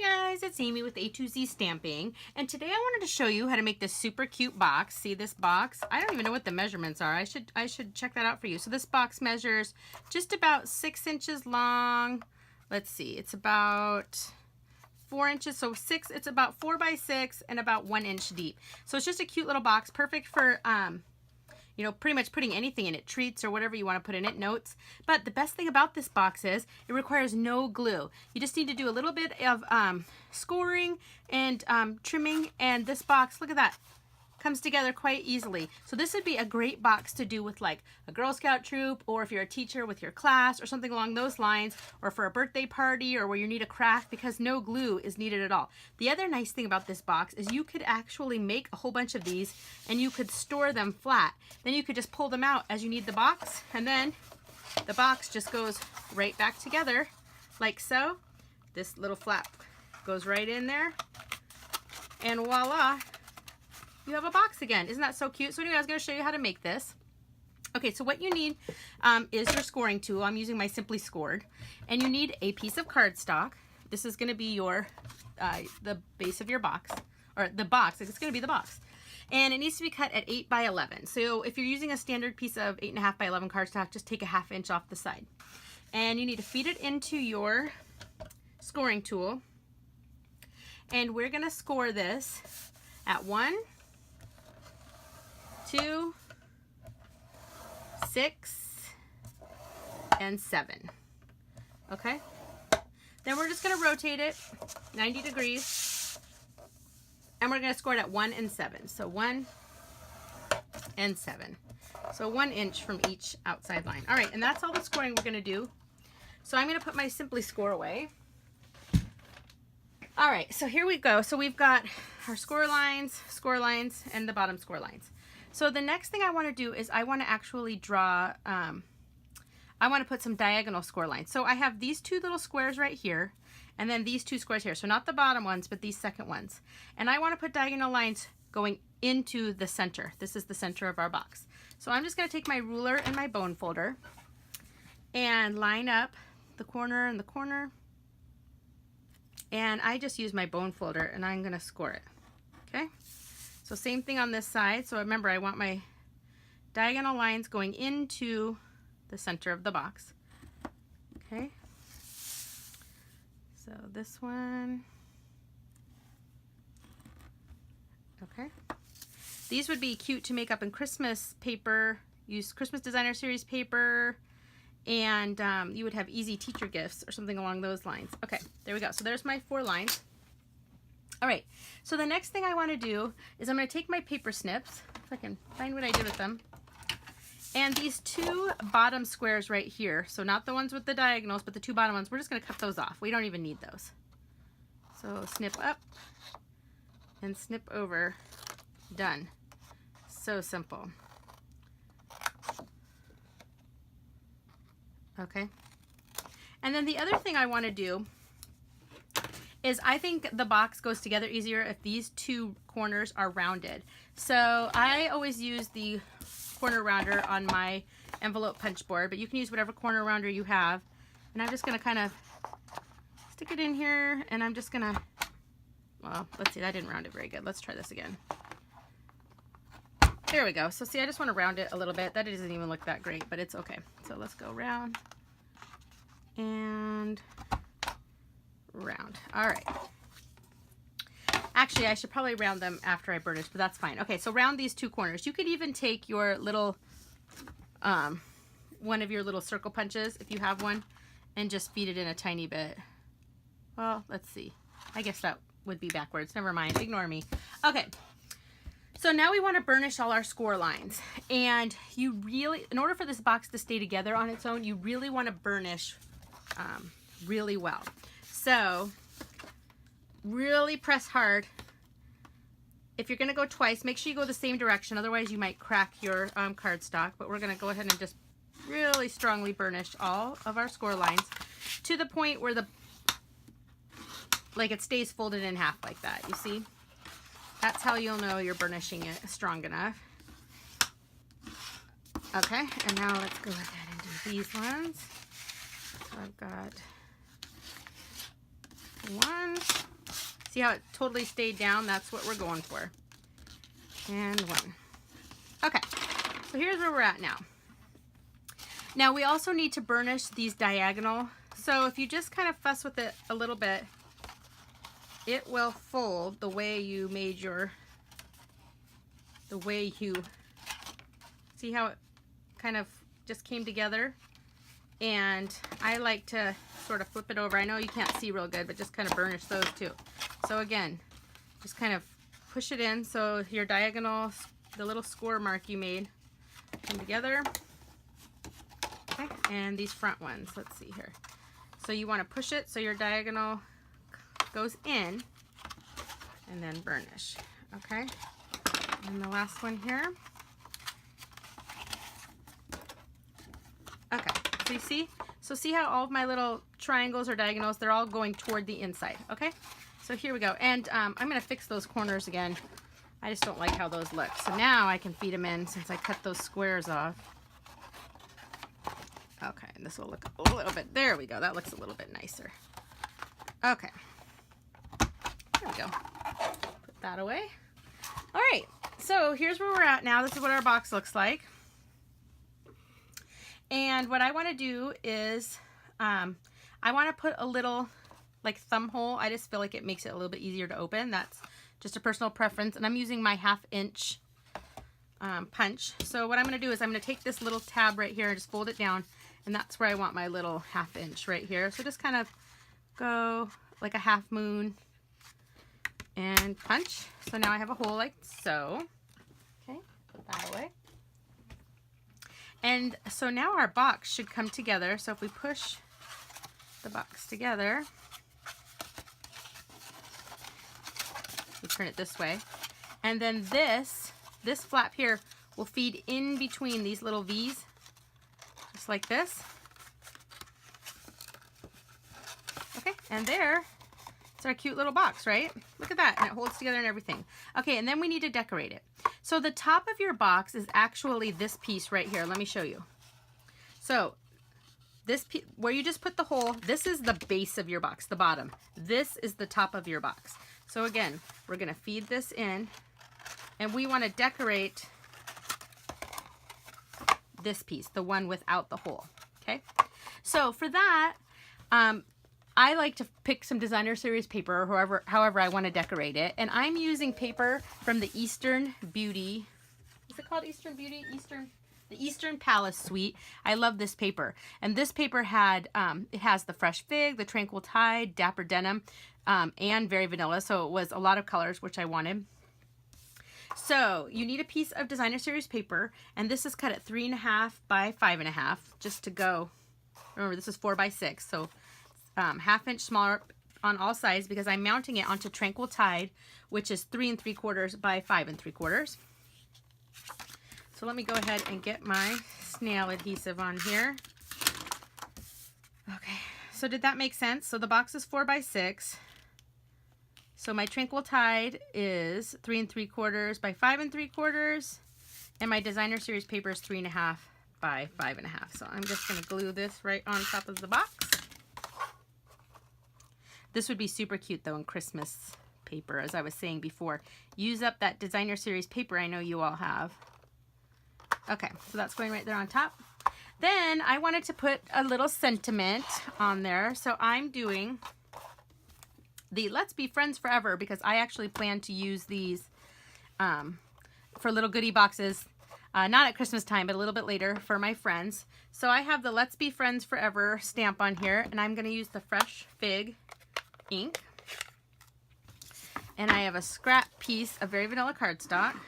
Hi guys, it's Amy with A to Z Stamping, and today I wanted to show you how to make this super cute box. See this box? I don't even know what the measurements are. I should check that out for you. So this box measures just about 6 inches long. Let's see, it's about 4 inches, so it's about 4 by 6 and about 1 inch deep. So it's just a cute little box, perfect for you know, pretty much putting anything in it, treats or whatever you want to put in it, notes. But the best thing about this box is it requires no glue. You just need to do a little bit of scoring and trimming, and this box, look at that, comes together quite easily. So this would be a great box to do with like a Girl Scout troop, or if you're a teacher with your class or something along those lines, or for a birthday party or where you need a craft, because no glue is needed at all. The other nice thing about this box is you could actually make a whole bunch of these and you could store them flat. Then you could just pull them out as you need the box, and then the box just goes right back together like so. This little flap goes right in there, and voila, you have a box again. Isn't that so cute? So anyway, I was going to show you how to make this. Okay, so what you need is your scoring tool. I'm using my Simply Scored, and you need a piece of cardstock. This is going to be your the base of your box, or the box. It's going to be the box, and it needs to be cut at 8 by 11. So if you're using a standard piece of 8.5 by 11 cardstock, just take a 1/2 inch off the side, and you need to feed it into your scoring tool, and we're going to score this at 1, 2, 6, and 7. Okay, then we're just going to rotate it 90 degrees, and we're going to score it at 1 and 7. So 1 and 7, so 1 inch from each outside line. All right, and that's all the scoring we're going to do. So I'm going to put my Simply Score away. All right, so here we go. So we've got our score lines, and the bottom score lines. So the next thing I want to do is I want to actually draw, I want to put some diagonal score lines. So I have these 2 little squares right here, and then these 2 squares here. So not the bottom ones, but these second ones. And I want to put diagonal lines going into the center. This is the center of our box. So I'm just going to take my ruler and my bone folder and line up the corner and the corner. And I just use my bone folder, and I'm going to score it. Okay? So same thing on this side. So remember, I want my diagonal lines going into the center of the box. Okay. So this one. Okay. These would be cute to make up in Christmas paper. Use Christmas Designer Series paper, and you would have easy teacher gifts or something along those lines. Okay, there we go. So there's my 4 lines. All right, so the next thing I want to do is I'm going to take my paper snips, if I can find what I did with them, and these 2 bottom squares right here, so not the ones with the diagonals, but the 2 bottom ones, we're just going to cut those off. We don't even need those. So snip up and snip over. Done. So simple. Okay. And then the other thing I want to do is I think the box goes together easier if these 2 corners are rounded. So I always use the corner rounder on my envelope punch board, but you can use whatever corner rounder you have. And I'm just going to kind of stick it in here, and I'm just going to, well, let's see, that didn't round it very good. Let's try this again. There we go. So see, I just want to round it a little bit. That doesn't even look that great, but it's okay. So let's go round and round. All right. Actually, I should probably round them after I burnish, but that's fine. Okay, so round these 2 corners. You could even take your little, one of your little circle punches, if you have one, and just feed it in a tiny bit. Well, let's see. I guess that would be backwards. Never mind. Ignore me. Okay. So now we want to burnish all our score lines, and you really, in order for this box to stay together on its own, you really want to burnish really well. So really press hard. If you're going to go twice, make sure you go the same direction, otherwise you might crack your cardstock, but we're going to go ahead and just really strongly burnish all of our score lines to the point where like it stays folded in half like that, you see? That's how you'll know you're burnishing it strong enough. Okay, and now let's go ahead and do these ones. So I've got one. See how it totally stayed down? That's what we're going for. And one. Okay, so here's where we're at now. Now we also need to burnish these diagonal. So if you just kind of fuss with it a little bit, it will fold the way you made your, see how it kind of just came together? And I like to sort of flip it over. I know you can't see real good, but just kind of burnish those too. So again, just kind of push it in so your diagonal, the little score mark you made, come together. Okay, and these front ones, let's see here. So you want to push it so your diagonal goes in and then burnish. Okay, and the last one here. Okay, so you see? So see how all of my little triangles or diagonals, they're all going toward the inside, okay? So here we go. And I'm going to fix those corners again. I just don't like how those look. So now I can feed them in since I cut those squares off. Okay, and this will look a little bit, there we go. That looks a little bit nicer. Okay. There we go. Put that away. All right, so here's where we're at now. This is what our box looks like. And what I want to do is I want to put a little like thumb hole. I just feel like it makes it a little bit easier to open. That's just a personal preference. And I'm using my 1/2 inch punch. So what I'm going to do is I'm going to take this little tab right here and just fold it down. And that's where I want my little 1/2 inch right here. So just kind of go like a half moon and punch. So now I have a hole like so. Okay, put that away. And so now our box should come together. So if we push the box together, we turn it this way. And then this flap here will feed in between these little V's, just like this. Okay, and there, it's our cute little box, right? Look at that, and it holds together and everything. Okay, and then we need to decorate it. So the top of your box is actually this piece right here. Let me show you. So this piece, where you just put the hole, this is the base of your box, the bottom. This is the top of your box. So again, we're gonna feed this in, and we wanna decorate this piece, the one without the hole, okay? So for that, I like to pick some designer series paper or however I want to decorate it. And I'm using paper from the Eastern Beauty. Is it called Eastern Beauty? The Eastern Palace Suite. I love this paper. And this paper had, it has the Fresh Fig, the Tranquil Tide, Dapper Denim, and Very Vanilla. So it was a lot of colors, which I wanted. So you need a piece of designer series paper. And this is cut at 3.5 by 5.5 just to go. Remember, this is 4 by 6. So 1/2 inch smaller on all sides because I'm mounting it onto Tranquil Tide, which is 3 3/4 by 5 3/4. So let me go ahead and get my snail adhesive on here. Okay, so did that make sense? So the box is 4 by 6. So my Tranquil Tide is 3 3/4 by 5 3/4, and my designer series paper is 3.5 by 5.5. So I'm just going to glue this right on top of the box. This would be super cute though in Christmas paper, as I was saying before. Use up that designer series paper I know you all have. Okay, so that's going right there on top. Then I wanted to put a little sentiment on there. So I'm doing the Let's Be Friends Forever because I actually plan to use these for little goodie boxes. Not at Christmas time, but a little bit later for my friends. So I have the Let's Be Friends Forever stamp on here, and I'm going to use the Fresh Fig ink. And I have a scrap piece of Very Vanilla cardstock.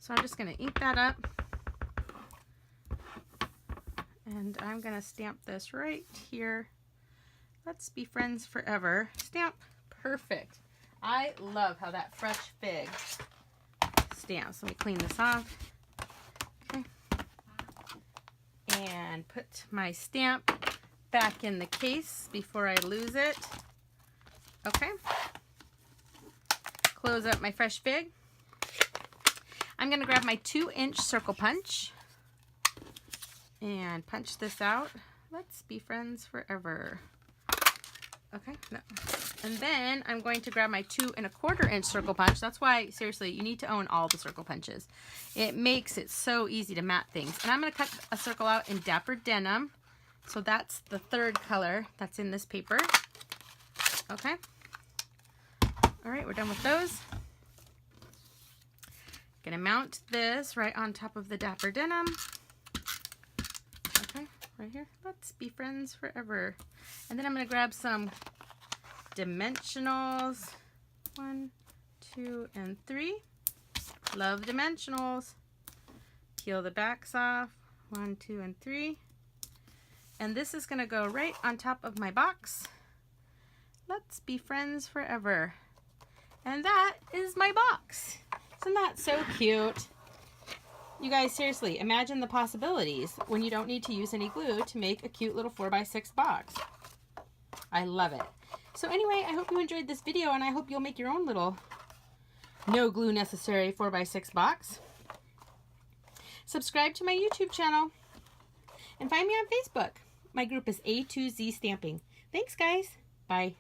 So I'm just going to ink that up. And I'm going to stamp this right here. Let's Be Friends Forever. Stamp. Perfect. I love how that Fresh Fig stamps. Let me clean this off. Okay. And put my stamp back in the case before I lose it. Okay. Close up my Fresh Fig. I'm going to grab my 2-inch circle punch and punch this out. Let's Be Friends Forever. Okay, no. And then I'm going to grab my 2 1/4 inch circle punch. That's why, seriously, you need to own all the circle punches. It makes it so easy to mat things. And I'm going to cut a circle out in Dapper Denim. So that's the 3rd color that's in this paper. Okay. All right, we're done with those. Gonna mount this right on top of the Dapper Denim. Okay, right here. Let's be friends forever. And then I'm gonna grab some dimensionals. 1, 2, and 3. Love dimensionals. Peel the backs off. 1, 2, and 3. And this is gonna go right on top of my box. Let's be friends forever. And that is my box. Isn't that so cute? You guys, seriously, imagine the possibilities when you don't need to use any glue to make a cute little 4x6 box. I love it. So anyway, I hope you enjoyed this video, and I hope you'll make your own little no glue necessary 4x6 box. Subscribe to my YouTube channel and find me on Facebook. My group is A2Z Stamping. Thanks, guys. Bye.